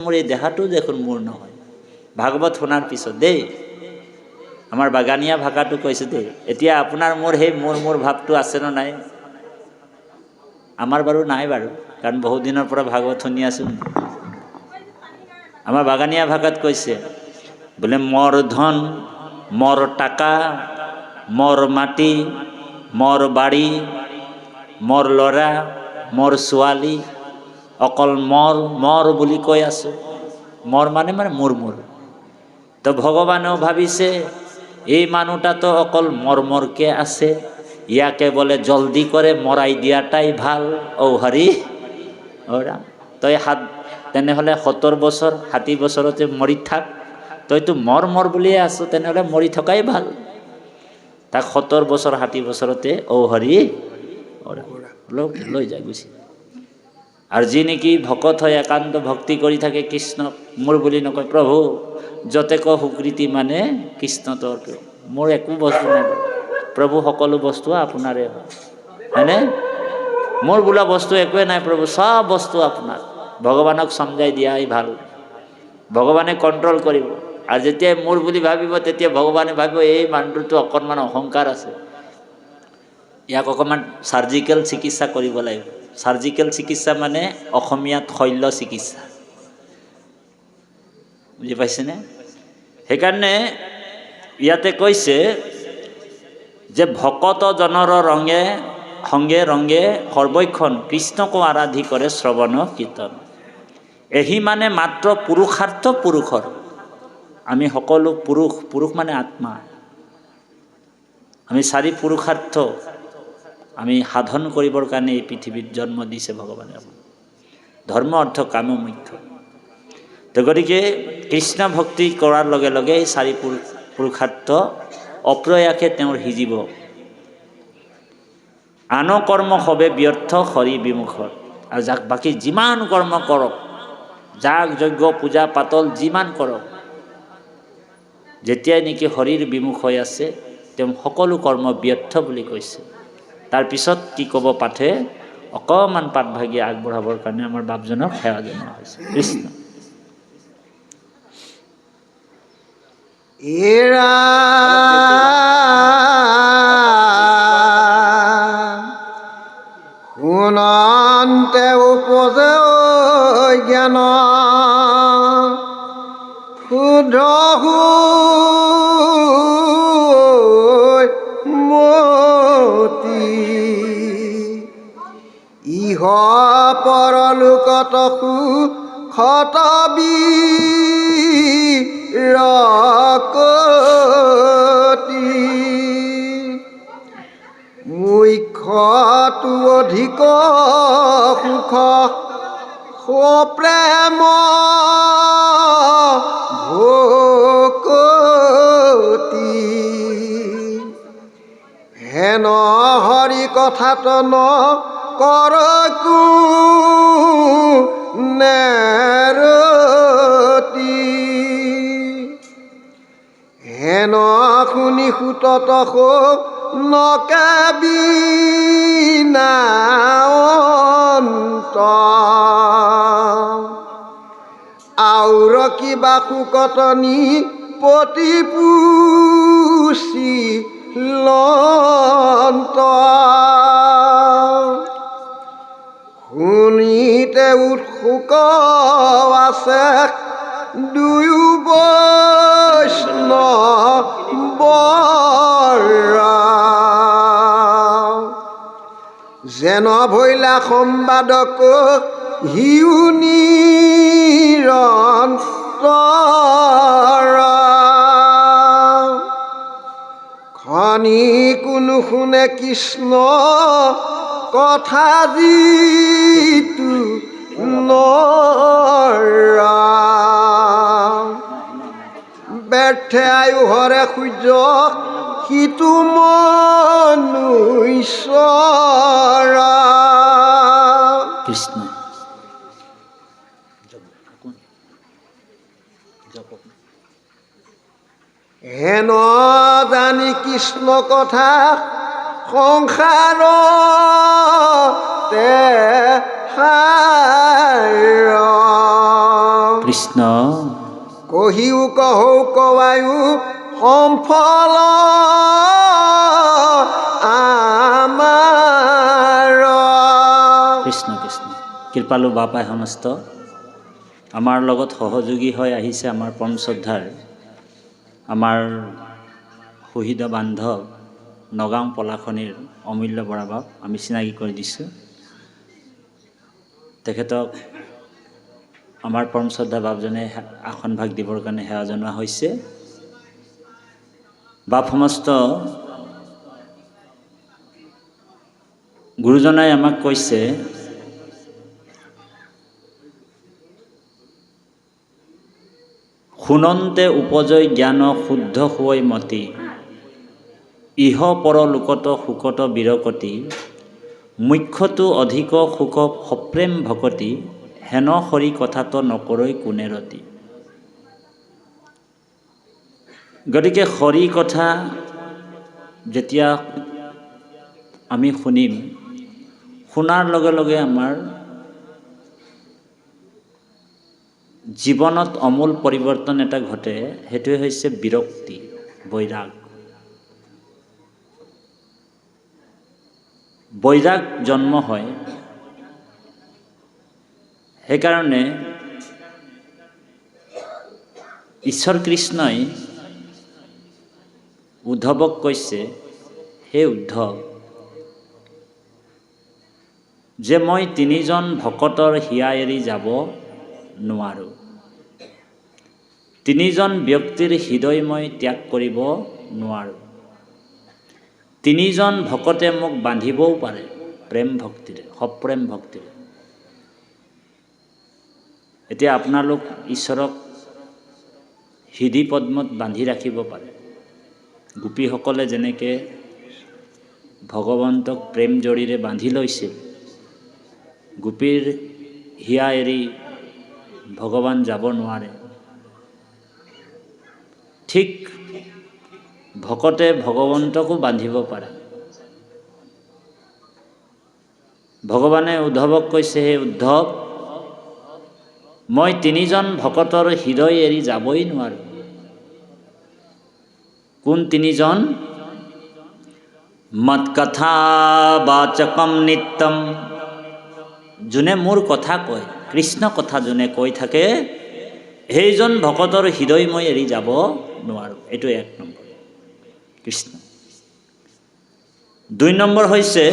মোৰ এই দেহাটো দেখোন মোৰ নহয়। ভাগৱত শুনাৰ পিছত দেই আমাৰ বাগানীয়া ভাষাটো কৈছে দেই। এতিয়া আপোনাৰ মোৰ সেই মোৰ ভাৱটো আছে নে নাই? আমাৰ বাৰু নাই বাৰু, কাৰণ বহুত দিনৰ পৰা ভাগৱত শুনি আছোঁ। আমাৰ বাগানীয়া ভাষাত কৈছে বোলে মোৰ ধন, মোৰ টাকা, মোৰ মাটি, মোৰ বাড়ী, মোৰ ল'ৰা, মোৰ ছোৱালী, অকল মোৰ বুলি কৈ আছোঁ। মোৰ মানে মোৰ। তো ভগৱানেও ভাবিছে এই মানুহটা তো অকল মৰকে আছে, ইয়াকে বলে জলদি কৰে মৰাই দিয়াটাই ভাল। ও হৰি ও ৰাম, তই তেনেহ'লে 70 বছৰ 60 বছৰতে মৰি থাক, তইতো মোৰ বুলিয়ে আছো, তেনেহ'লে মৰি থকাই ভাল। তাক 70 বছৰ 60 বছৰতে ও হৰি লৈ যায় গুচি। আৰ যি নেকি ভকত হয় একান্ত ভক্তি কৰি থাকে কৃষ্ণক, মোৰ বুলি নকয়, প্ৰভু যতেক সুকৃতি মানে কৃষ্ণ তোৰ, মোৰ একো বস্তু নাই প্ৰভু, সকলো বস্তু আপোনাৰে হয়, হয়নে? মোৰ বোলা বস্তু একোৱে নাই প্ৰভু, সব বস্তু আপোনাৰ। ভগৱানক সমজাই দিয়াই ভাল, ভগৱানে কণ্ট্ৰল কৰিব। আৰু যেতিয়া মোৰ বুলি ভাবিব তেতিয়া ভগৱানে ভাবিব এই মানুহটো অকণমান অহংকাৰ আছে, ইয়াক অকণমান সাৰ্জিকেল চিকিৎসা কৰিব লাগিব। সাৰ্জিকেল চিকিৎসা মানে অসমীয়াত শল্য চিকিৎসা, বুজি পাইছেনে? সেইকাৰণে ইয়াতে কৈছে যে ভকত জনৰ সংগে ৰংগে সৰ্বক্ষণ কৃষ্ণক আৰাধি কৰে শ্ৰৱণ কীৰ্তন। এহি মানে মাত্ৰ পুৰুষাৰ্থ পুৰুষৰ। আমি সকলো পুৰুষ মানে আত্মা। আমি 4 পুৰুষাৰ্থ আমি সাধন কৰিবৰ কাৰণে এই পৃথিৱীত জন্ম দিছে ভগৱানে। ধৰ্ম অৰ্থ কাম মুখ্য। তো গতিকে কৃষ্ণ ভক্তি কৰাৰ লগে লগে এই 4 পুৰুষাৰ্থ অপ্ৰয়াসে তেওঁৰ সিজিব। আন কৰ্ম হবে ব্যৰ্থ হৰি বিমুখত। আৰু যাক বাকী যিমান কৰ্ম কৰক, যাগ যজ্ঞ পূজা পাতল যিমান কৰক, যেতিয়াই নেকি হৰিৰ বিমুখ হৈ আছে তেওঁ সকলো কৰ্ম ব্যৰ্থ বুলি কৈছে। তাৰপিছত কি ক'ব পাঠে, অকণমান পাঠভাগী আগবঢ়াবৰ কাৰণে আমাৰ বাপজনক সেৱা জনোৱা হৈছে। কৃষ্ণ এৰা শুনন্তে উপজে জ্ঞান শুদ্ধ মতি, ইহ পৰলোকত সুখত বিৰকতি, মুখ্যটো অধিক সুখ প্ৰেম ভকতি, হেন হৰি কথাত ন কৰকু নেৰতি, হেন শুনি সুতত নকাবি নান্ত, আউৰ কিবা সুকতনি প্ৰতিপুষি লন্ত, শুনিতে উৎসুক আছে দুয়ো বৈষ্ণৱৰ, যেন ভৈলা সম্বাদক হিউ নিৰন্তৰ, খনি কোনো শুনে কৃষ্ণ কথা যিটো নৰা, ব্যৰ্থে আয়ু হৰে সূৰ্য সিটো মনুষ্যৰা। কৃষ্ণ হেন জানি কৃষ্ণ কথা সংসাৰতে সাৰ, কৃষ্ণ কহিও কহৌ কৱায়ো সম্ফল আমাৰ। কৃষ্ণ কৃষ্ণ। কৃপালু বাপাই সমস্ত আমাৰ লগত সহযোগী হৈ আহিছে আমাৰ পৰম শ্ৰদ্ধাৰ আমাৰ শহীদ বান্ধৱ নগাঁও পলাশনিৰ অমূল্য বৰা বাপ আমি চিনাকি কৰি দিছোঁ। তেখেতক আমাৰ পৰম শ্ৰদ্ধা বাপজনে আসন ভাগ দিবৰ কাৰণে সেৱা জনোৱা হৈছে। বাপ সমস্ত গুৰুজনাই আমাক কৈছে শুনন্তে উপজয় জ্ঞান শুদ্ধ হৈ মতি ইহ পৰলোকত সুকত বিৰকতি মুখ্যটো অধিক সুখ সপ্ৰেম ভকতি হেন হৰি কথাটো নকৰৈ কোনে ৰতি। গতিকে হৰি কথা যেতিয়া আমি শুনিম, শুনাৰ লগে লগে আমাৰ জীৱনত অমূল পৰিৱৰ্তন এটা ঘটে। সেইটোৱে হৈছে বিৰক্তি, বৈৰাগ। বৈৰাগ জন্ম হয়। সেইকাৰণে ঈশ্বৰ কৃষ্ণই উদ্ধৱক কৈছে, হে উদ্ধৱ, যে মই তিনিজন ভকতৰ হিয়া এৰি যাব নোৱাৰোঁ। তিনিজন ব্যক্তিৰ হৃদয় মই ত্যাগ কৰিব নোৱাৰোঁ। তিনিজন ভকতে মোক বান্ধিবও পাৰে প্ৰেম ভক্তিৰে, সপ্ৰেম ভক্তিৰে। এতিয়া আপোনালোক ঈশ্বৰক হৃদি পদ্মত বান্ধি ৰাখিব পাৰে। গোপীসকলে যেনেকৈ ভগৱন্তক প্ৰেম জৰীৰে বান্ধি লৈছিল, গোপীৰ হিয়া এৰি ভগৱান যাব নোৱাৰে। ঠিক ভকতে ভগৱন্তকো বান্ধিব পাৰে। ভগৱানে উদ্ধৱক কৈছে, হে উদ্ধৱ, মই তিনিজন ভকতৰ হৃদয় এৰি যাবই নোৱাৰোঁ। কোন তিনিজন? মত কথা বাচকম নিত্যম, যোনে মোৰ কথা কয়, কৃষ্ণ কথা যোনে কৈ থাকে, সেইজন ভকতৰ হৃদয় মই এৰি যাব নোৱাৰোঁ। এইটো এক নম্বৰ, কৃষ্ণ। দুই নম্বৰ হৈছে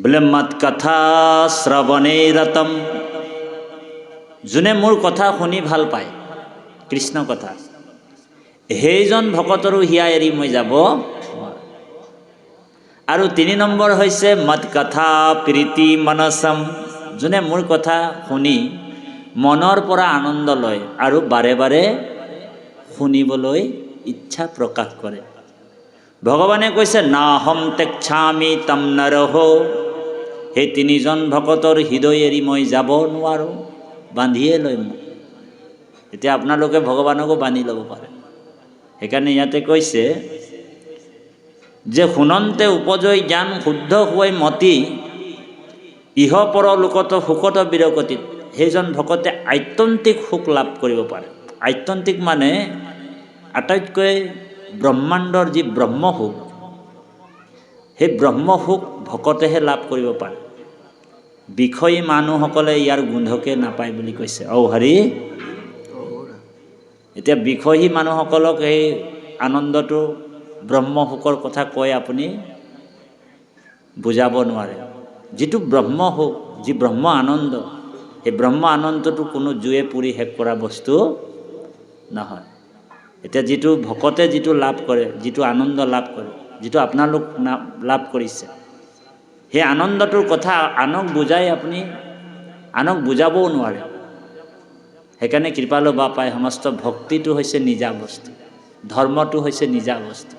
বোলে মত কথা শ্ৰৱণে ৰতম, যোনে মোৰ কথা শুনি ভাল পায়, কৃষ্ণ কথা, সেইজন ভকতৰো হিয়া এৰি মই যাব নোৱাৰোঁ। আৰু তিনি নম্বৰ হৈছে মত কথা প্ৰীতি মনসম, যোনে মোৰ কথা শুনি মনৰ পৰা আনন্দ লয় আৰু বাৰে বাৰে শুনিবলৈ ইচ্ছা প্ৰকাশ কৰে। ভগৱানে কৈছে, নাহম তেক্ষামি তম নৰহ, সেই তিনিজন ভকতৰ হৃদয় এৰি মই যাব নোৱাৰোঁ, বান্ধিয়ে লয় মোক। এতিয়া আপোনালোকে ভগৱানকো বান্ধি ল'ব পাৰে। সেইকাৰণে ইয়াতে কৈছে যে শুনন্তে উপজয় জ্ঞান শুদ্ধ হৈ মতি ইহ পৰলোকত সুকত বিৰকতিত, সেইজন ভকতে আত্যন্তিক সুখ লাভ কৰিব পাৰে। আত্যন্তিক মানে আটাইতকৈ ব্ৰহ্মাণ্ডৰ যি ব্ৰহ্মসুখ, সেই ব্ৰহ্মসুখ ভকতেহে লাভ কৰিব পাৰে। বিষয়ী মানুহসকলে ইয়াৰ গোন্ধকে নাপায় বুলি কৈছে। ঔ হৰি। এতিয়া বিষয়ী মানুহসকলক এই আনন্দটো ব্ৰহ্মসুখৰ কথা কৈ আপুনি বুজাব নোৱাৰে। যিটো ব্ৰহ্মসুখ, যি ব্ৰহ্ম আনন্দ, সেই ব্ৰহ্ম আনন্দটো কোনো জুয়ে পুৰি শেষ কৰা বস্তু নহয়। এতিয়া যিটো ভকতে যিটো লাভ কৰে, যিটো আনন্দ লাভ কৰে, যিটো আপোনালোক লাভ কৰিছে, সেই আনন্দটোৰ কথা আনক বুজাই আপুনি আনক বুজাবও নোৱাৰে। সেইকাৰণে কৃপালু বাপাই সমস্ত ভক্তিটো হৈছে নিজা বস্তু, ধৰ্মটো হৈছে নিজা বস্তু।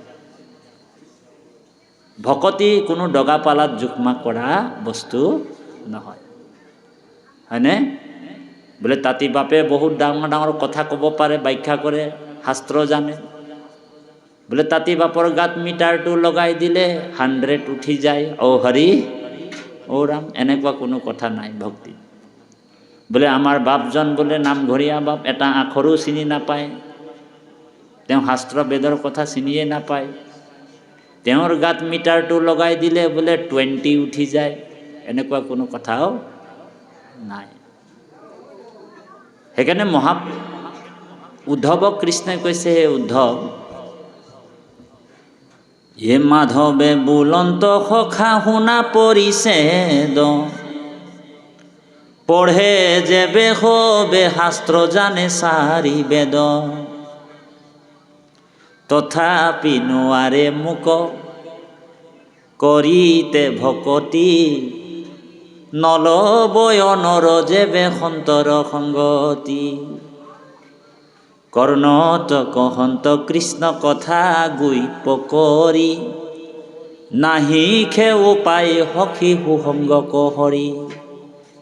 ভকতি কোনো দগাপালাত জোখমা কৰা বস্তু নহয়, হয়নে? বোলে তাঁতি বাপে বহুত ডাঙৰ ডাঙৰ কথা ক'ব পাৰে, ব্যাখ্যা কৰে, শাস্ত্ৰ জানে। বোলে তাঁতি বাপৰ গাত মিটাৰটো লগাই দিলে 100 উঠি যায়। ঔ হৰি, ঔ ৰাম, এনেকুৱা কোনো কথা নাই ভক্তি। বোলে আমাৰ বাপজন বোলে নামঘৰীয়া বাপ, এটা আখৰো চিনি নাপায়, তেওঁ শাস্ত্ৰ বেদৰ কথা চিনিয়ে নাপায়, তেওঁৰ গাত মিটাৰটো লগাই দিলে বোলে 20 উঠি যায়, এনেকুৱা কোনো কথাও নাই। সেইকাৰণে উদ্ধৱক কৃষ্ণই কৈছে, হে উদ্ধৱ, হে মাধৱে বুলন্ত সখা শুনা পৰিছেদ, পঢ়ে যেবে হবে শাস্ত্ৰ জানে চাৰি বেদ, তথাপি নোৱাৰে মোক কৰিতে ভকতি, নলবয় নৰ যেবে সন্তৰ সংগতি, কৰ্ণত কহন্ত কৃষ্ণ কথা গুই পকৰি, নাহি খে উপায় সখী সুসংগ কহৰি।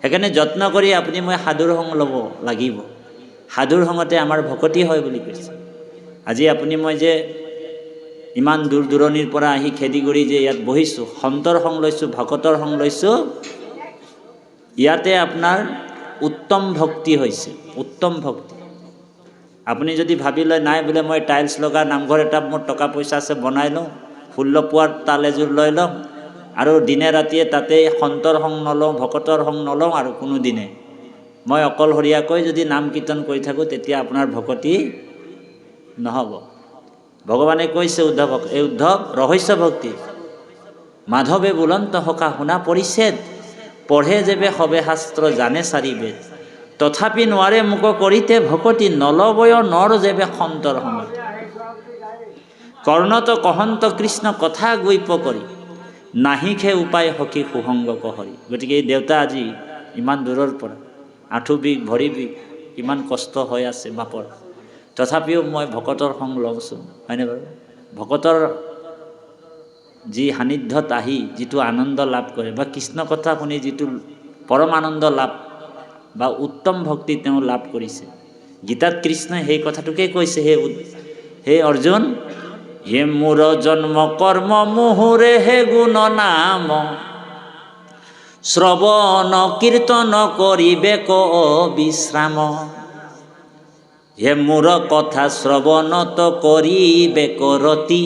সেইকাৰণে যত্ন কৰি আপুনি মই সাধুৰ সংগ ল'ব লাগিব। সাধুৰ সংগতে আমাৰ ভকতি হয় বুলি কৈছে। আজি আপুনি মই যে ইমান দূৰ দূৰণিৰ পৰা আহি খেদিগুৰি যে ইয়াত বহিছোঁ, সন্তৰ সংগ লৈছোঁ, ভকতৰ সংগ লৈছোঁ, ইয়াতে আপোনাৰ উত্তম ভক্তি হৈছে, উত্তম ভক্তি। আপুনি যদি ভাবি লয় নাই বোলে মই টাইলছ লগা নামঘৰ এটা মোৰ টকা পইচা আছে বনাই লওঁ, 16 পোৱাৰ তাল এযোৰ লৈ লওঁ আৰু দিনে ৰাতিয়ে তাতে সন্তৰ সংগ নলওঁ, ভকতৰ সংগ নলওঁ, আৰু কোনো দিনে মই অকলশৰীয়াকৈ যদি নাম কীৰ্তন কৰি থাকোঁ, তেতিয়া আপোনাৰ ভকতি নহ'ব। ভগৱানে কৈছে উদ্ধৱক, এই উদ্ধৱ ৰহস্য ভক্তি, মাধৱে বুলন্ত সখা শুনা পৰিছেদ, পঢ়ে যেবে সবে শাস্ত্ৰ জানে চাৰি বেদ, তথাপি নোৱাৰে মোক কৰিতে ভকতি, নলবয় নৰ যেবে সন্তৰ সংগতি, কৰ্ণত কহন্ত কৃষ্ণ কথা গৈ পকৰি, নাহিখে উপায় সখী সুসংগ কহৰি। গতিকে এই দেউতা আজি ইমান দূৰৰ পৰা, আঁঠু বিষ, ভৰি বিষ, কিমান কষ্ট হৈ আছে বাপৰ, তথাপিও মই ভকতৰ সংগ লওঁচোন, হয়নে বাৰু? ভকতৰ যি সান্নিধ্যত আহি যিটো আনন্দ লাভ কৰে, বা কৃষ্ণ কথা শুনি যিটো পৰম আনন্দ লাভ বা উত্তম ভক্তি তেওঁ লাভ কৰিছে, গীতাত কৃষ্ণই সেই কথাটোকে কৈছে, হে অৰ্জুন, হে মোৰ জন্ম কৰ্ম মুহুৰে হে গুণ নাম, শ্ৰৱণ কীৰ্তন কৰিবে ক বিশ্ৰাম, হে মোৰ কথা শ্ৰৱণত কৰিবে কৰতি,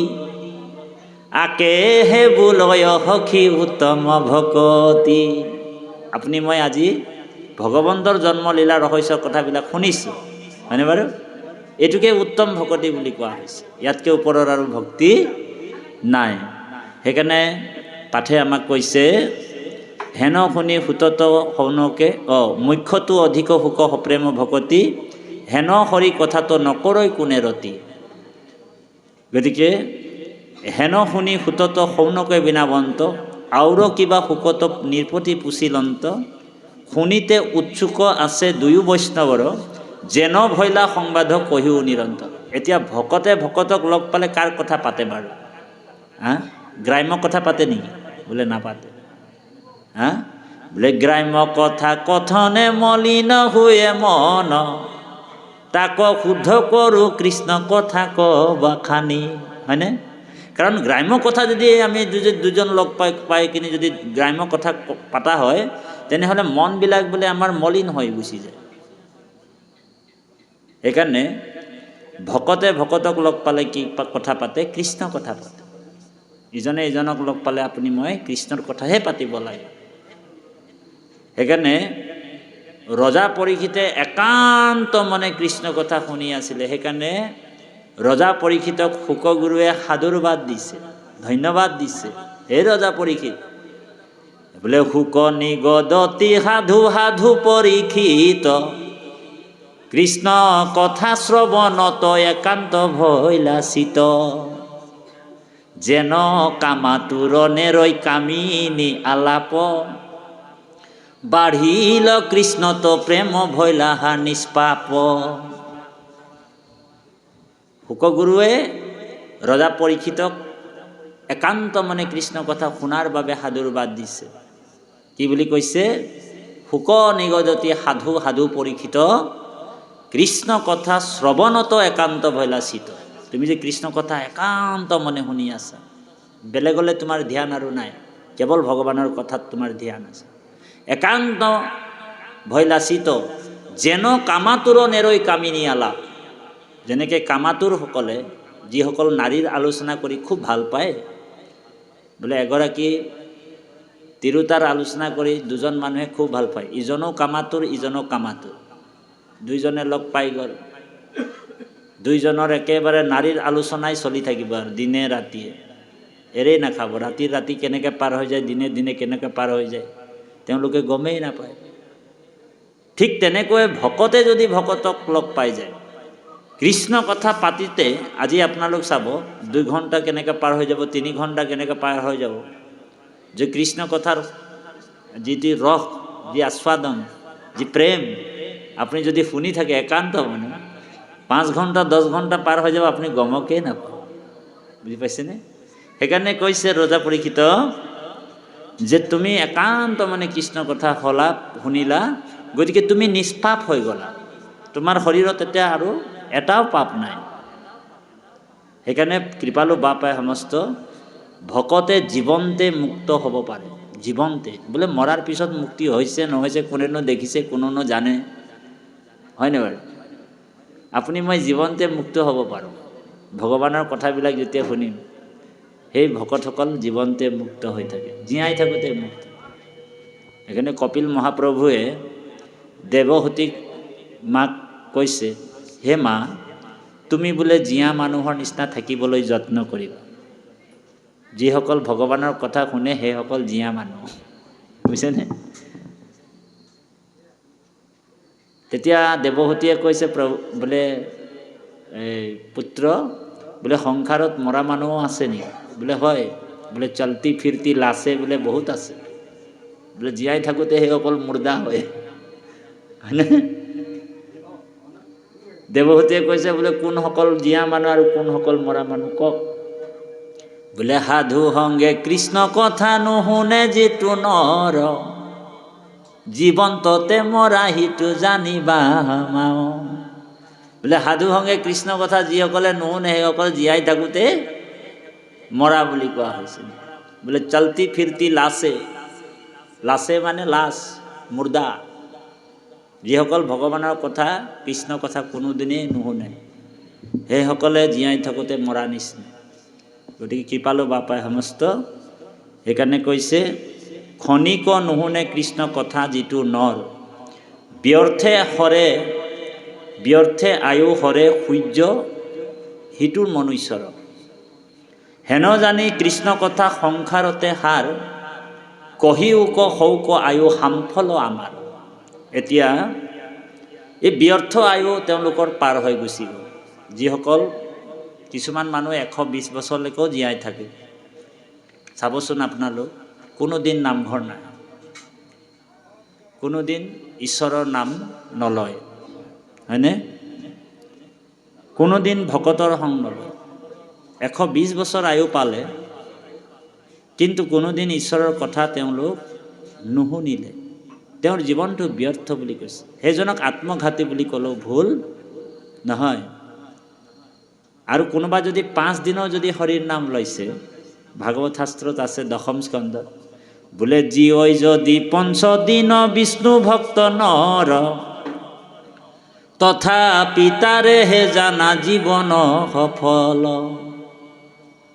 আকে হে বুলয় সখী উত্তম ভকতি। আপুনি মই আজি ভগৱন্তৰ জন্মলীলা ৰহস্যৰ কথাবিলাক শুনিছোঁ, হয়নে বাৰু? এইটোকে উত্তম ভকতি বুলি কোৱা হৈছে। ইয়াতকৈ ওপৰৰ আৰু ভক্তি নাই। সেইকাৰণে পাঠে আমাক কৈছে, হেন শুনি সুতত সৌনকে মুখ্যটো অধিক সুখ সপ্ৰেম ভকতি, হেন হৰি কথাটো নকৰৈ কোনে ৰতি। গতিকে হেন শুনি সুতত সৌনকে বিনাবন্ত, আউৰ কিবা সুকত নিৰ্পতি পুচিলন্ত, শুনিতে উৎসুক আছে দুয়ো বৈষ্ণৱৰ, যেন ভৈলা সংবাদ কহিও নিৰন্তৰ। এতিয়া ভকতে ভকতক লগ পালে কাৰ কথা পাতে বাৰু? গ্ৰাম্য কথা পাতে নেকি? বোলে নাপাতে। বোলে গ্ৰাম্য কথা কথনে মলিন huye মন, তাক শুদ্ধ কৰোঁ কৃষ্ণ কথা কবা খানি, হয়নে? কাৰণ গ্ৰাম্য কথা যদি আমি দুজন লগ পাই কিনে যদি গ্ৰাম্য কথা পতা হয়, তেনেহ'লে মনবিলাক বোলে আমাৰ মলিন হৈ গুচি যায়। সেইকাৰণে ভকতে ভকতক লগ পালে কি কথা পাতে? কৃষ্ণ কথা পাতে। ইজনে ইজনক লগ পালে আপুনি মই কৃষ্ণৰ কথাহে পাতিব লাগে। সেইকাৰণে ৰজা পৰীক্ষিতে একান্ত মনে কৃষ্ণ কথা শুনি আছিলে। সেইকাৰণে ৰজা পৰীক্ষিতক শুকগুৰুৱে সাধুৰবাদ দিছে, ধন্যবাদ দিছে। হে ৰজা পৰীক্ষিত, বোলে শুক নিগদতি সাধু সাধু পৰীক্ষিত, কৃষ্ণ কথা শ্ৰৱণত একান্ত ভৈলাচিত, যেন কামাতুৰণে ৰৈ কামিনী আলাপ, বাঢ়িল কৃষ্ণত প্ৰেম ভৈলাহা নিষ্পাপ। শুকগুৰুৱে ৰজা পৰীক্ষিতক একান্ত মনে কৃষ্ণ কথা শুনাৰ বাবে সাধুৰবাদ দিছে। কি বুলি কৈছে? শুক নিগদতি সাধু সাধু পৰীক্ষিত, কৃষ্ণ কথা শ্ৰৱণত একান্ত ভৈলাচিত। তুমি যে কৃষ্ণ কথা একান্ত মনে শুনি আছা, বেলেগলৈ তোমাৰ ধ্যান আৰু নাই, কেৱল ভগৱানৰ কথাত তোমাৰ ধ্যান আছে। একান্ত ভয় লাচিত যেন কামাতুৰ নেৰৈ কামিনী আলাপ। যেনেকৈ কামাতুৰসকলে যিসকল নাৰীৰ আলোচনা কৰি খুব ভাল পায়, বোলে এগৰাকী তিৰোতাৰ আলোচনা কৰি দুজন মানুহে খুব ভাল পায়, ইজনো কামাতুৰ ইজনো কামাতুৰ, দুইজনে লগ পাই গ'ল, দুইজনৰ একেবাৰে নাৰীৰ আলোচনাই চলি থাকিব আৰু দিনে ৰাতিয়ে, এৰেই নাখাব। ৰাতি কেনেকৈ পাৰ হৈ যায়, দিনে দিনে কেনেকৈ পাৰ হৈ যায় তেওঁলোকে গমেই নাপায়। ঠিক তেনেকৈ ভকতে যদি ভকতক লগ পাই যায়, কৃষ্ণ কথা পাতিতে আজি আপোনালোক চাব 2 ঘণ্টা কেনেকৈ পাৰ হৈ যাব, 3 ঘণ্টা কেনেকৈ পাৰ হৈ যাব। যে কৃষ্ণ কথাৰ যিটি ৰস, যি আস্বাদন, যি প্ৰেম আপুনি যদি শুনি থাকে একান্ত মানে 5 ঘণ্টা 10 ঘণ্টা পাৰ হৈ যাব, আপুনি গমকেই নাপাব। বুজি পাইছেনে? সেইকাৰণে কৈছে ৰজা পৰীক্ষিত যে তুমি একান্ত মানে কৃষ্ণ কথা শুনিলা, গতিকে তুমি নিষ্পাপ হৈ গ'লা, তোমাৰ শৰীৰত এতিয়া আৰু এটাও পাপ নাই। সেইকাৰণে কৃপালু বাপাই সমস্ত ভকতে জীৱন্তে মুক্ত হ'ব পাৰে। জীৱন্তে বোলে মৰাৰ পিছত মুক্তি হৈছে নহৈছে কোনেনো দেখিছে, কোনেনো জানে, হয়নে বাৰু? আপুনি মই জীৱন্তে মুক্ত হ'ব পাৰোঁ ভগৱানৰ কথাবিলাক যেতিয়া শুনিম। সেই ভকতসকল জীৱন্তে মুক্ত হৈ থাকে, জীয়াই থাকোঁতে মুক্ত। সেইকাৰণে কপিল মহাপ্ৰভুৱে দেৱহূতিক মাক কৈছে, হে মা, তুমি বোলে জীয়া মানুহৰ নিচিনা থাকিবলৈ যত্ন কৰিবা। যিসকল ভগৱানৰ কথা শুনে সেইসকল জীয়া মানুহ, বুজিছেনে? তেতিয়া দেৱহূতিয়ে কৈছে, বোলে পুত্ৰ, বোলে সংসাৰত মৰা মানুহো আছে নেকি? বোলে হয়, বোলে চলতি ফিৰতি লাছে বোলে বহুত আছে, বোলে জীয়াই থাকোঁতে সেইসকল মুৰ্দা হয়, হয়নে? দেৱহূতিয়ে কৈছে বোলে কোনসকল জীয়া মানুহ আৰু কোনসকল মৰা মানুহ কওক? বোলে সাধু সংগে কৃষ্ণ কথা নুশুনে যিটো নৰ, জীৱন্ততে মৰা সিটো জানিবা মাও। বোলে সাধু সংগে কৃষ্ণ কথা যিসকলে নুশুনে সেইসকল জীয়াই থাকোঁতে মৰা বুলি কোৱা হৈছে। বোলে চলতি ফিৰতি লাছে, লাছে মানে লাছ, মুৰ্দা। যিসকল ভগৱানৰ কথা কৃষ্ণ কথা কোনোদিনেই নুশুনে সেইসকলে জীয়াই থাকোঁতে মৰা নিচিনা। গতিকে কৃপালু বাপাই সমস্ত সেইকাৰণে কৈছে, ক্ষণিক নুশুনে কৃষ্ণ কথা যিটো নৰ, ব্যৰ্থে আয়ু হৰে সূৰ্য সিটোৰ মনুষ্যৰ। হেন জানি কৃষ্ণ কথা সংসাৰতে সাৰ, কহিউক হৌক আয়ু সামফল আমাৰ। এতিয়া এই ব্যৰ্থ আয়ু তেওঁলোকৰ পাৰ হৈ গুচি গ'ল। যিসকল কিছুমান মানুহ 120 বছৰলৈকেও জীয়াই থাকে। চাবচোন আপোনালোক, কোনোদিন নামঘৰ নাই, কোনোদিন ঈশ্বৰৰ নাম নলয়, হয়নে? কোনোদিন ভকতৰ সংগ নলয়। 120 বছৰ আয়ু পালে, কিন্তু কোনোদিন ঈশ্বৰৰ কথা তেওঁলোক নুশুনিলে। তেওঁৰ জীৱনটো ব্যৰ্থ বুলি কৈছে। সেইজনক আত্মঘাতী বুলি ক'লেও ভুল নহয়। আৰু কোনোবা যদি 5 দিনো যদি হৰিৰ নাম লৈছে, ভাগৱত শাস্ত্ৰত আছে 10ম স্কন্ধত, বোলে জীৱ যদি 5 দিন বিষ্ণু ভক্ত নৰ, তথাপি তাৰে হে জানা জীৱন সফল।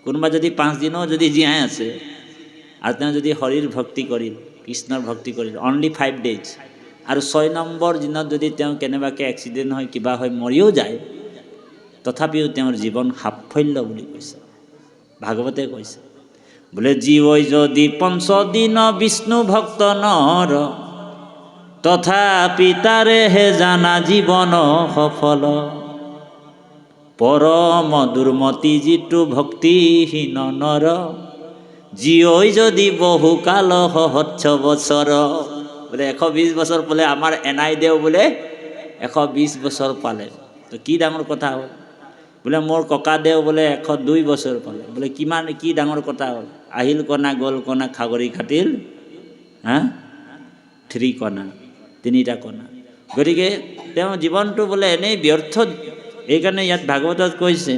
কোনোবা যদি 5 দিনো যদি জীয়াই আছে আৰু তেওঁ যদি হৰিৰ ভক্তি কৰিল, কৃষ্ণৰ ভক্তি কৰিল, অনলি 5 days, আৰু 6 নম্বৰ দিনত যদি তেওঁ কেনেবাকৈ এক্সিডেণ্ট হয়, কিবা হয়, মৰিও যায়, তথাপিও তেওঁৰ জীৱন সাফল্য বুলি কৈছে, ভাগৱতে কৈছে। বোলে জীৱ যদি 5 দিন বিষ্ণু ভক্ত নৰ, তথাপি তাৰে হে জানা জীৱন সফল। পৰম দুৰ্মতি যিটো ভক্তিহীন নৰ, জীৱ যদি বহু কাল 100 বছৰ। বোলে 120 বছৰ পালে, আমাৰ এনাই দেও বোলে 120 বছৰ পালে, তো কি ডাঙৰ কথা হ'ল? বোলে মোৰ ককাদেউ বোলে 102 বছৰ পালে, বোলে কি ডাঙৰ কথা হ'ল? আহিল কণা গ'ল কণা খাগৰি খাটিল, 3 কণা, 3টা কণা। গতিকে তেওঁ জীৱনটো বোলে এনেই ব্যৰ্থ। এইকাৰণে ইয়াত ভাগৱতত কৈছে,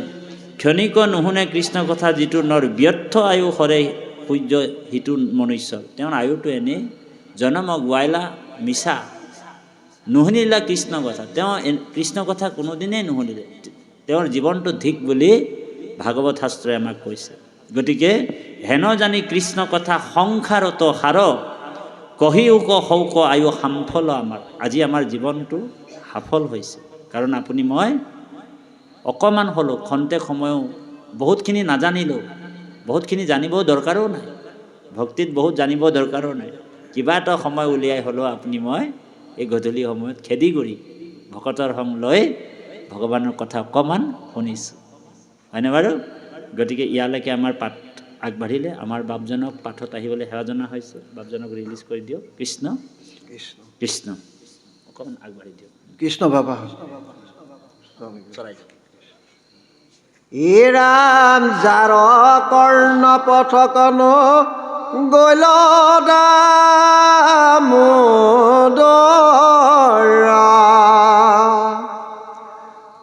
ক্ষণিক নুশুনে কৃষ্ণ কথা যিটো নৰ, ব্যৰ্থ আয়ু হৰে সূৰ্য সিটো মনুষ্য। তেওঁৰ আয়ুটো এনেই জনম গোৱাইলা মিছা, নুশুনিলে কৃষ্ণ কথা। তেওঁ কৃষ্ণ কথা কোনোদিনেই নুশুনিলে। তেওঁৰ জীৱনটো ধিক বুলি ভাগৱত শাস্ত্ৰই আমাক কৈছে। গতিকে হেন জানি কৃষ্ণ কথা সংসাৰত সাৰ, কহিউক হৌক আয়ু সামফল আমাৰ। আজি আমাৰ জীৱনটো সফল হৈছে, কাৰণ আপুনি মই অকণমান হ'লেও খন্তেক সময়ো বহুতখিনি নাজানিলেও, বহুতখিনি জানিবও দৰকাৰো নাই, ভক্তিত বহুত জানিব দৰকাৰো নাই, কিবা এটা সময় উলিয়াই হ'লেও আপুনি মই এই গধূলি সময়ত খেদি কৰি ভকতৰ সং লৈ ভগৱানৰ কথা অকণমান শুনিছোঁ, হয়নে বাৰু? গতিকে ইয়ালৈকে আমাৰ পাঠ আগবাঢ়িলে। আমাৰ বাপজনক পাঠত আহিবলৈ সেৱা জনা হৈছোঁ। বাপজনক ৰিলিজ কৰি দিয়ক। কৃষ্ণ কৃষ্ণ কৃষ্ণ। অকণমান আগবাঢ়ি দিয়ক। কৃষ্ণ বাবা চৰাই দিয়ক। এ ৰাম যাৰ কৰ্ণ পথকন গৈল দামোদৰা,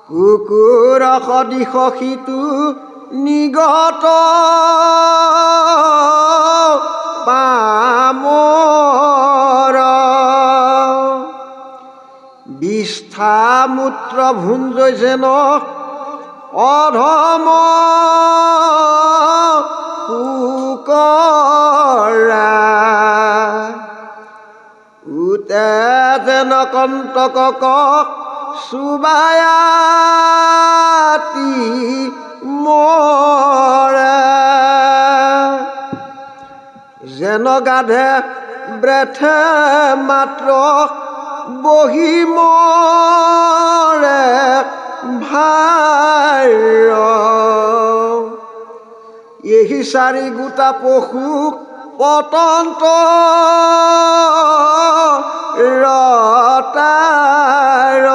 কুকুৰ সদিশ সিটো নিগত পামৰ, বিষ্ঠা মূত্ৰ ভুঞ্জয় যেন অধম পুকৰা, উতে যেন কণ্টকক চুবায়াতি মৰে, যেন গাধে ব্ৰেথে মাত্ৰ বহি মৰে ভাৰ, এই চাৰি গোটা পশু পতন্ত ৰতাৰ,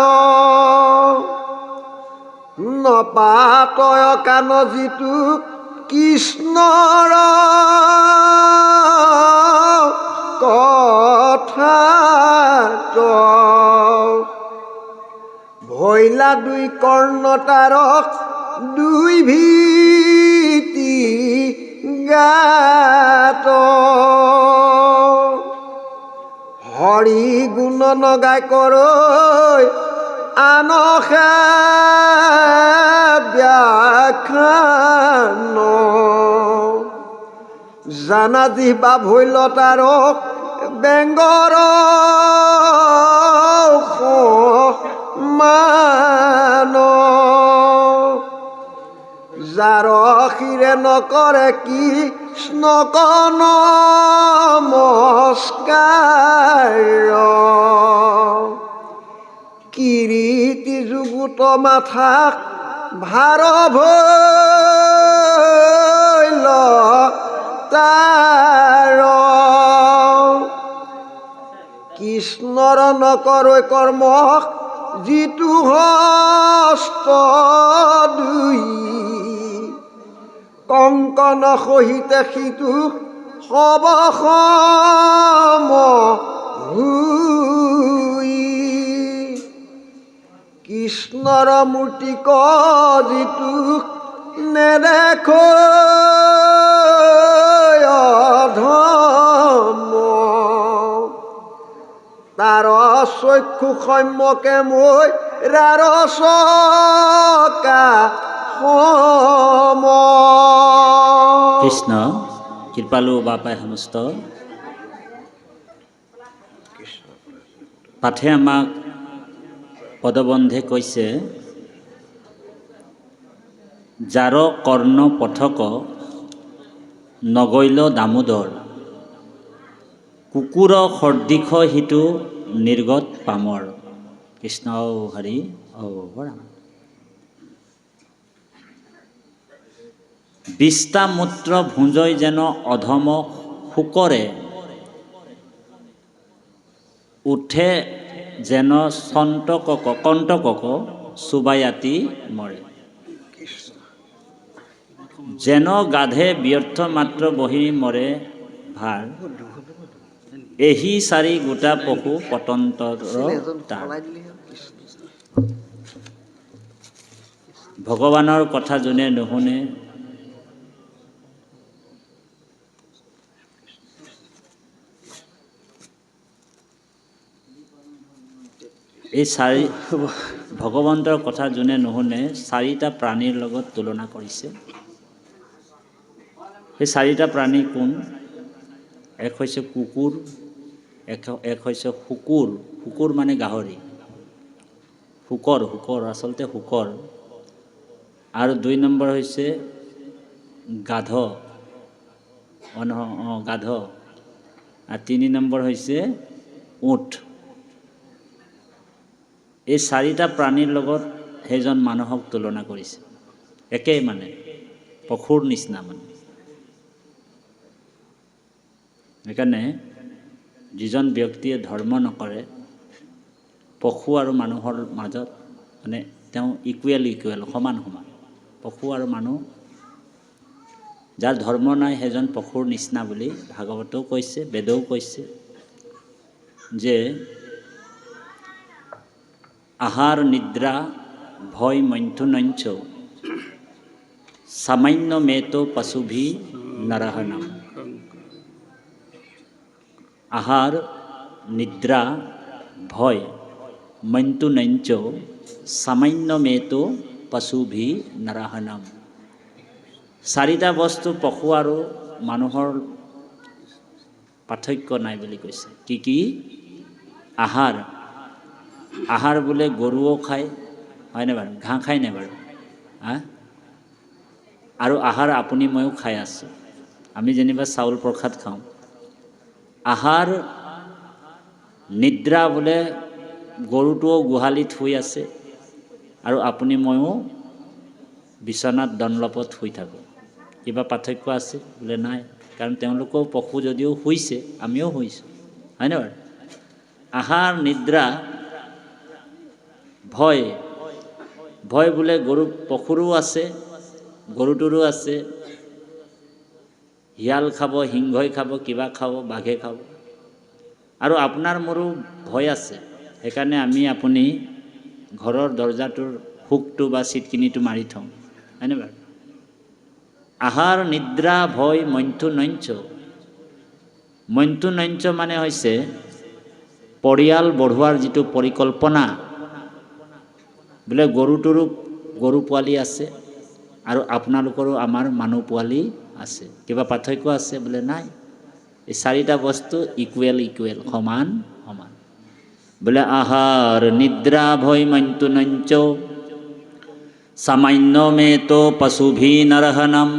নপাতয় কাণ যিটো কৃষ্ণৰ কথাত, ভৈলা দুই কৰ্ণ তাৰক দুই ভীতি গাত, হৰি গুণ নগাই কৰৈ আনসে ব্যাখ্যান, জানা জিহ্বা ভৈল তাৰক বেংগৰ মান, যাৰ শিৰে নকৰে কৃষ্ণক নমস্কাৰ, কিৰীতি যুগুত মাথাক ভাৰ ভৈল তাৰ, কৃষ্ণৰ নকৰৈ কৰ্ম যিটো হস্ত দুই, কংকন সহিতে সিটো সব সম হুই, কৃষ্ণৰ মূৰ্তিক যিটো নেদেখৈ অধম, তাৰ চক্ষু সম্যকে মই ৰাৰ চকা সম। কৃষ্ণ কৃপালু বাপাই সমস্ত। পাঠে আমাক পদবন্ধে কৈছে, যাৰ কৰ্ণ পথক নগৈল দামোদৰ, কুকুৰ সদৃশ সিটো নিৰ্গত পামৰ। কৃষ্ণ হৰি ৰাম। বিষ্ঠা মূত্ৰ ভুঞ্জয় যেন অধম শুকৰে, উঠে যেন কণ্টকক চুবায়াতি মৰে, যেন গাধে ব্যৰ্থ মাত্ৰ বহি মৰে ভাৰ, এহি চাৰি গোটা পশু পতন্তৰ তাৰ। ভগৱানৰ কথা যোনে নুশুনে, এই চাৰি ভগৱন্তৰ কথা যোনে নুশুনে চাৰিটা প্ৰাণীৰ লগত তুলনা কৰিছে। সেই চাৰিটা প্ৰাণী কোন? এক হৈছে কুকুৰ, এক হৈছে শুকুৰ, শুকুৰ মানে গাহৰি, শুকৰ আচলতে শুকৰ। আৰু 2 নম্বৰ হৈছে গাধ, গাধ। আৰু 3 নম্বৰ হৈছে উট। এই চাৰিটা প্ৰাণীৰ লগত সেইজন মানুহক তুলনা কৰিছে। একেই মানে পশুৰ নিচিনা মানে। সেইকাৰণে যিজন ব্যক্তিয়ে ধৰ্ম নকৰে পশু আৰু মানুহৰ মাজত মানে তেওঁ ইকুৱেল সমান। পশু আৰু মানুহ, যাৰ ধৰ্ম নাই সেইজন পশুৰ নিচিনা বুলি ভাগৱতেও কৈছে, বেদও কৈছে যে আহাৰ নিদ্ৰা ভয় মৈথুনঞ্চ সামান্য মেতো পশুভি নৰহনম। আহাৰ নিদ্ৰা ভয় মৈথুনঞ্চ সামান্য মেতো পশুভি নৰহনম। চাৰিটা বস্তু পশু আৰু মানুহৰ পাৰ্থক্য নাই বুলি কৈছে। কি কি? আহাৰ, আহাৰ বোলে গৰুও খায়, হয়নে বাৰু? ঘাঁহ খায় নে বাৰু? আৰু আহাৰ আপুনি ময়ো খাই আছোঁ। আমি যেনিবা চাউল প্ৰসাদ খাওঁ। আহাৰ নিদ্ৰা বোলে গৰুটোও গোহালিত শুই আছে আৰু আপুনি ময়ো বিচনাত দনলপত শুই থাকোঁ। কিবা পাৰ্থক্য আছে বোলে? নাই, কাৰণ তেওঁলোকেও পশু যদিও শুইছে আমিও শুইছোঁ, হয়নে বাৰু? আহাৰ নিদ্ৰা ভয়, ভয় বোলে গৰু পশুৰো আছে, গৰুটোৰো আছে। শিয়াল খাব, সিংহই খাব, কিবা খাব, বাঘে খাব। আৰু আপোনাৰ মোৰো ভয় আছে। সেইকাৰণে আপুনি ঘৰৰ দৰজাটোৰ হুকটো বা চিটকিনিটো মাৰি থওঁ, হয়নে বাৰু? আহাৰ নিদ্ৰা ভয় মৈথুনঞ্চ। মৈথুনঞ্চ মানে হৈছে পৰিয়াল বঢ়োৱাৰ যিটো পৰিকল্পনা। বোলে গৰুটোৰো গৰু পোৱালি আছে আৰু আপোনালোকৰো আমাৰ মানুহ পোৱালি আছে। কিবা পাৰ্থক্য আছে বোলে? নাই। এই চাৰিটা বস্তু ইকুৱেল, সমান। বোলে আহাৰ নিদ্ৰা ভয় মৈথুনঞ্চ সামান্য মেতো পশুভি নৰহনম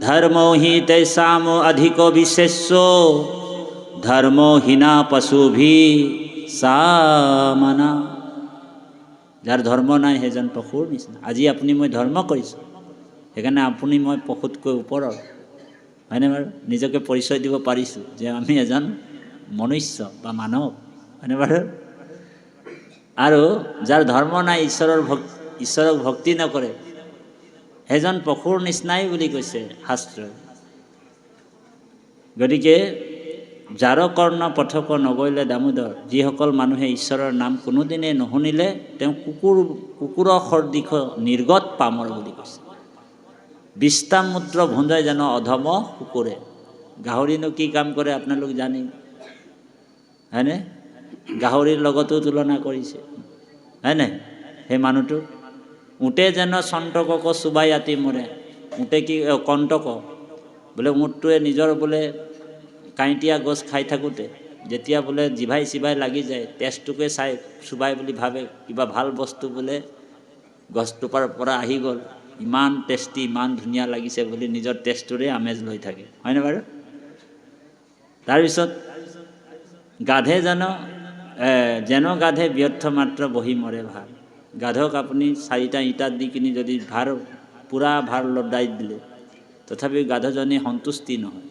ধৰ্মো হি তৈষাম অধিক বিশেষ্য ধৰ্মহীনা পশুভি সামনা। যাৰ ধৰ্ম নাই সেইজন পশুৰ নিচিনা। আজি আপুনি মই ধৰ্ম কৰিছোঁ, সেইকাৰণে আপুনি মই পশুতকৈ ওপৰৰ, হয়নে বাৰু? নিজকে পৰিচয় দিব পাৰিছোঁ যে আমি এজন মনুষ্য বা মানৱ, হয়নে বাৰু? আৰু যাৰ ধৰ্ম নাই, ঈশ্বৰক ভক্তি নকৰে, সেইজন পশুৰ নিচিনাই বুলি কৈছে শাস্ত্ৰই। গতিকে যাৰ কৰ্ণ পথক নগৈলে দামোদৰ, যিসকল মানুহে ঈশ্বৰৰ নাম কোনোদিনে নুশুনিলে তেওঁ কুকুৰৰ সদৃশ নিৰ্গত পামৰ বুলি কৈছে। বিষ্টামূত্ৰ ভুঞ্জয় যেন অধম কুকুৰে। গাহৰিনো কি কাম কৰে আপোনালোক জানে, হয়নে? গাহৰিৰ লগতো তুলনা কৰিছে, হয়নে? সেই মানুহটো উটে যেন চন্তকক চুবাই আতি মৰে। উটে কি কণ্টক বোলে, উটটোৱে নিজৰ বোলে কাঁইটীয়া গছ খাই থাকোঁতে যেতিয়া বোলে জিভাই চিভাই লাগি যায়, তেজটোকে চাই চুবাই বুলি ভাবে কিবা ভাল বস্তু বোলে গছটোপাৰ পৰা আহি গ'ল, ইমান টেষ্টি, ইমান ধুনীয়া লাগিছে বুলি নিজৰ টেষ্টটোৰে আমেজ লৈ থাকে, হয়নে বাৰু? তাৰপিছত গাধে যেন গাধে ব্যৰ্থ মাত্ৰ বহি মৰে ভাৰ। গাধক আপুনি 4টা ইটাত দি কিনি যদি পূৰা ভাৰ লদাই দিলে তথাপিও গাধজনী সন্তুষ্টি নহয়।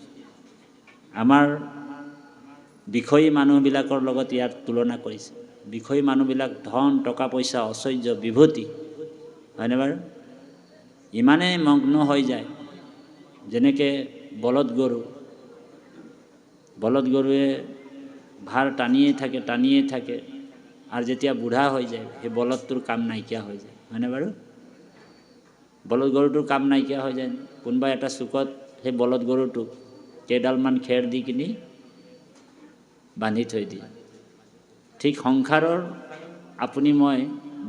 আমাৰ বিষয়ী মানুহবিলাকৰ লগত ইয়াত তুলনা কৰিছে। বিষয়ী মানুহবিলাক ধন টকা পইচা ঐশ্বৰ্য বিভূতি, হয়নে বাৰু? ইমানেই মগ্ন হৈ যায়, যেনেকৈ বলদ গৰুৱে ভাৰ টানিয়ে থাকে আৰু যেতিয়া বুঢ়া হৈ যায় সেই বলদটোৰ কাম নাইকিয়া হৈ যায়, হয়নে বাৰু? বলদ গৰুটোৰ কাম নাইকিয়া হৈ যায়। কোনোবা এটা চুকত সেই বলদ গৰুটোক কেইডালমান খেৰ দি কিনি বান্ধি থৈ দিয়ে। ঠিক সংসাৰৰ আপুনি মই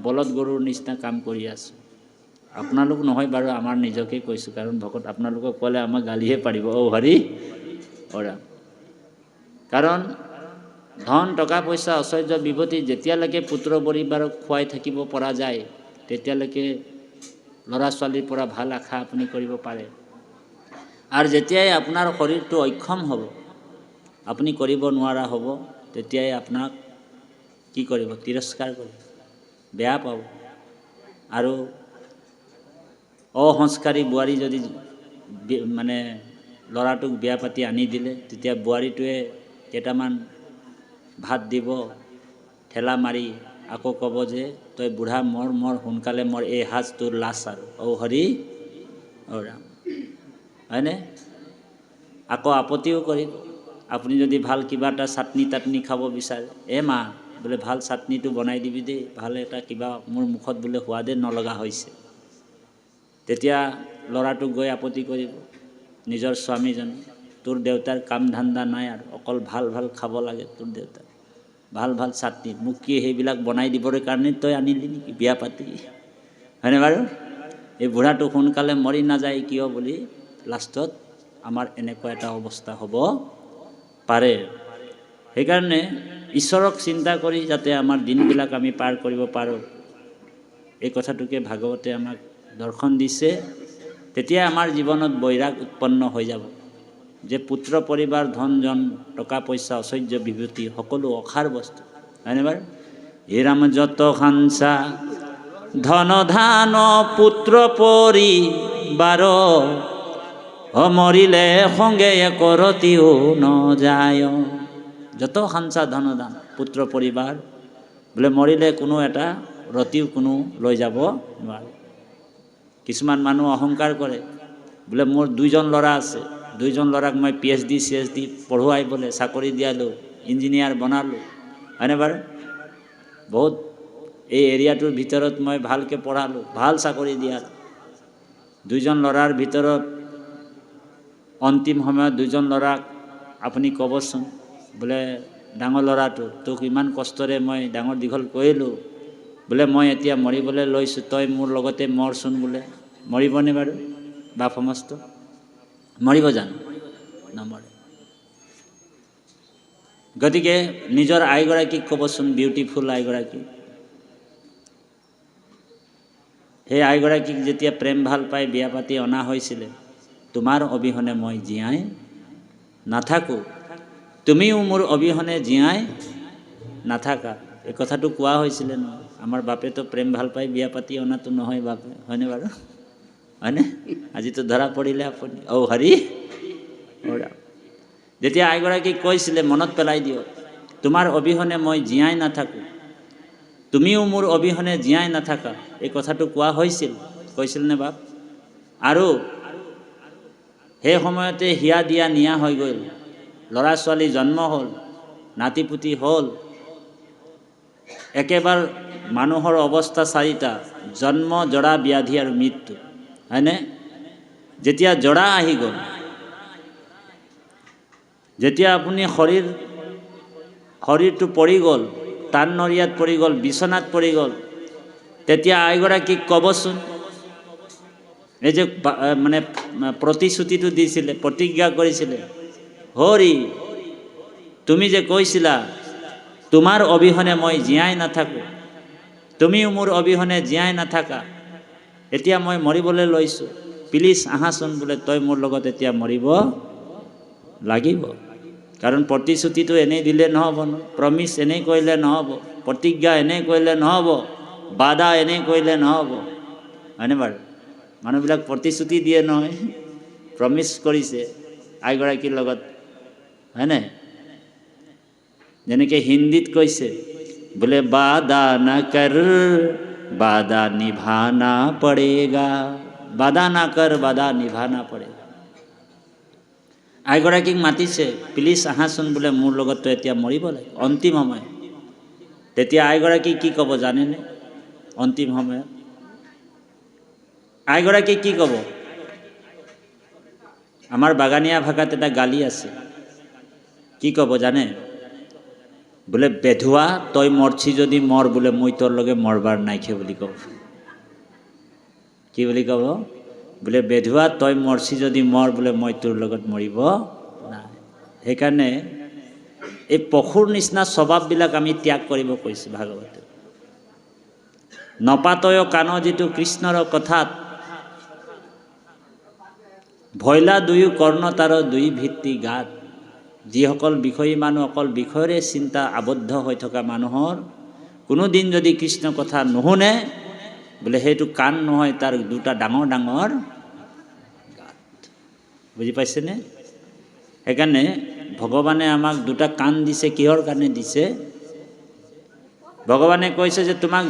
বলদ গৰুৰ নিচিনা কাম কৰি আছোঁ। আপোনালোক নহয় বাৰু, আমাৰ নিজকে কৈছোঁ, কাৰণ ভকত আপোনালোকক ক'লে আমাক গালিহে পাৰিব। হৰি ৰাম। কাৰণ ধন টকা পইচা ঐশ্বৰ্য বিভূতি যেতিয়ালৈকে পুত্ৰ পৰিবাৰক খুৱাই থাকিব পৰা যায় তেতিয়ালৈকে ল'ৰা ছোৱালীৰ পৰা ভাল আশা আপুনি কৰিব পাৰে। আৰু যেতিয়াই আপোনাৰ শৰীৰটো অক্ষম হ'ব, আপুনি কৰিব নোৱাৰা হ'ব, তেতিয়াই আপোনাক কি কৰিব? তিৰস্কাৰ কৰিব, বেয়া পাব। আৰু অসংস্কাৰী বোৱাৰী যদি মানে ল'ৰাটোক বিয়া পাতি আনি দিলে, তেতিয়া বোৱাৰীটোৱে কেইটামান ভাত দিব, ঠেলা মাৰি আকৌ ক'ব যে তই বুঢ়া মৰ সোনকালে মৰ, এই সাজ তোৰ লাজ আৰু হৰি ৰাম, হয়নে? আকৌ আপত্তিও কৰিব। আপুনি যদি ভাল কিবা এটা চাটনি তাটনি খাব বিচাৰে, মা বোলে ভাল চাটনিটো বনাই দিবি দেই, ভাল এটা কিবা মোৰ মুখত বোলে সোৱাদে নলগা হৈছে, তেতিয়া ল'ৰাটোক গৈ আপত্তি কৰিব নিজৰ স্বামীজনে, তোৰ দেউতাৰ কাম ধান্দা নাই আৰু অকল ভাল ভাল খাব লাগে তোৰ দেউতাৰ, ভাল ভাল চাটনি, মোক কি সেইবিলাক বনাই দিবৰ কাৰণে তই আনিলি নেকি বিয়া পাতি, হয়নে বাৰু? এই বুঢ়াটো সোনকালে মৰি নাযায় কিয় বুলি লাষ্টত আমাৰ এনেকুৱা এটা অৱস্থা হ'ব পাৰে। সেইকাৰণে ঈশ্বৰক চিন্তা কৰি যাতে আমাৰ দিনবিলাক আমি পাৰ কৰিব পাৰোঁ, এই কথাটোকে ভাগৱতে আমাক দৰ্শন দিছে। তেতিয়া আমাৰ জীৱনত বৈৰাগ উৎপন্ন হৈ যাব যে পুত্ৰ পৰিবাৰ ধন জন টকা পইচা ঐশ্বৰ্য বিভূতি সকলো অসাৰ বস্তু, হয়নে বাৰু? হিৰাম যত খানচা ধন ধান পুত্ৰ পৰিবাৰ, মৰিলে সংগে কৰতিও নযায়। যত খানচা ধন ধান পুত্ৰ পৰিবাৰ, বোলে মৰিলে কোনো এটা ৰতিও কোনো লৈ যাব নোৱাৰে। কিছুমান মানুহ অহংকাৰ কৰে, বোলে মোৰ 2জন ল'ৰা আছে, 2জন ল'ৰাক মই PhD ChD পঢ়ুৱাই বোলে চাকৰি দিয়ালোঁ, ইঞ্জিনিয়াৰ বনালোঁ, হয়নে বাৰু? বহুত এই এৰিয়াটোৰ ভিতৰত মই ভালকৈ পঢ়ালোঁ, ভাল চাকৰি দিয়ালোঁ। 2জন ল'ৰাৰ ভিতৰত অন্তিম সময়ত 2জন ল'ৰাক আপুনি ক'বচোন, বোলে ডাঙৰ ল'ৰাটো তোক ইমান কষ্টৰে মই ডাঙৰ দীঘল কৰিলোঁ, বোলে মই এতিয়া মৰিবলৈ লৈছোঁ, তই মোৰ লগতে মৰচোন, বোলে মৰিবনে বাৰু? বাপ সমস্ত মৰিব জানো? নমৰে। গতিকে নিজৰ আইগৰাকীক ক'বচোন, বিউটিফুল আইগৰাকী, সেই আইগৰাকীক যেতিয়া প্ৰেম ভাল পাই বিয়া পাতি অনা হৈছিলে, তোমাৰ অবিহনে মই জীয়াই নাথাকোঁ, তুমিও মোৰ অবিহনে জীয়াই নাথাকা, এই কথাটো কোৱা হৈছিলে নহয়। আমাৰ বাপেতো প্ৰেম ভাল পাই বিয়া পাতি অনাটো নহয় বাপে, হয়নে বাৰু? হয়নে? আজিতো ধৰা পৰিলে আপুনি। হৰি ৰাম। যেতিয়া আইগৰাকীক কৈছিলে, মনত পেলাই দিয়ক, তোমাৰ অবিহনে মই জীয়াই নাথাকোঁ, তুমিও মোৰ অবিহনে জীয়াই নাথাকা, এই কথাটো কোৱা হৈছিল, কৈছিল নে বাপ? আৰু সেই সময়তে হিয়া দিয়া নিয়া হৈ গ'ল, ল'ৰা ছোৱালী জন্ম হ'ল, নাতিপুতি হ'ল, একেবাৰে মানুহৰ অৱস্থা 4টা, জন্ম জৰা ব্যাধি আৰু মৃত্যু, হয়নে? যেতিয়া জৰা আহি গ'ল, যেতিয়া আপুনি শৰীৰটো পৰি গ'ল, টান নৰিয়াত পৰি গ'ল, বিচনাত পৰি গ'ল, তেতিয়া আইগৰাকীক ক'বচোন, এই যে মানে প্ৰতিশ্ৰুতিটো দিছিলে, প্ৰতিজ্ঞা কৰিছিলে, হৰি তুমি যে কৈছিলা তোমাৰ অবিহনে মই জীয়াই নাথাকোঁ, তুমিও মোৰ অবিহনে জীয়াই নাথাকা, এতিয়া মই মৰিবলৈ লৈছোঁ, প্লিজ আহাচোন, বোলে তই মোৰ লগত এতিয়া মৰিব লাগিব। কাৰণ প্ৰতিশ্ৰুতিটো এনেই দিলে নহ'ব ন, প্ৰমিছ এনেই কৰিলে নহ'ব, প্ৰতিজ্ঞা এনেই কৰিলে নহ'ব, বাদা এনেই কৰিলে নহ'ব, হয়নে বাৰু? মানুহবিলাক প্ৰতিশ্ৰুতি দিয়ে নহয়, প্ৰমিছ কৰিছে আইগৰাকীৰ লগত, হয়নে? যেনেকৈ হিন্দীত কৈছে, বোলে বাদা না কৰ বাদা নিভানা পড়েগা, বাদা না কৰ বাদা নিভানা পড়েগা। আইগৰাকীক মাতিছে, প্লিজ আহাচোন, বোলে মোৰ লগততো এতিয়া মৰিব লাগে, অন্তিম সময়। তেতিয়া আইগৰাকী কি ক'ব জানেনে? অন্তিম সময়ত আইগৰাকী কি ক'ব? আমাৰ বাগানীয়া ভাষাত এটা গালি আছে, কি ক'ব জানে? বোলে বেধুৱা তই মৰছি যদি মৰ, বোলে মই তোৰ লগে মৰবাৰ নাইখে বুলি ক'ব। কি বুলি ক'ব? বোলে বেধুৱা তই মৰছি যদি মৰ, বোলে মই তোৰ লগত মৰিব নাই। সেইকাৰণে এই পশুৰ নিচিনা স্বভাৱবিলাক আমি ত্যাগ কৰিব কৈছে ভাগৱতে। নপাতয় কাণ যিটো কৃষ্ণৰ কথাত, ভৈলা দুয়ো কৰ্ণ তাৰ দুই ভিত্তি গাত। যিসকল বিষয়ী মানুহ অকল বিষয়ৰে চিন্তা আবদ্ধ হৈ থকা মানুহৰ কোনোদিন যদি কৃষ্ণ কথা নুশুনে, বোলে সেইটো কাণ নহয়, তাৰ দুটা ডাঙৰ ডাঙৰ গাত। বুজি পাইছেনে? সেইকাৰণে ভগৱানে আমাক দুটা কাণ দিছে। কিহৰ কাৰণে দিছে? ভগৱানে কৈছে যে তোমাক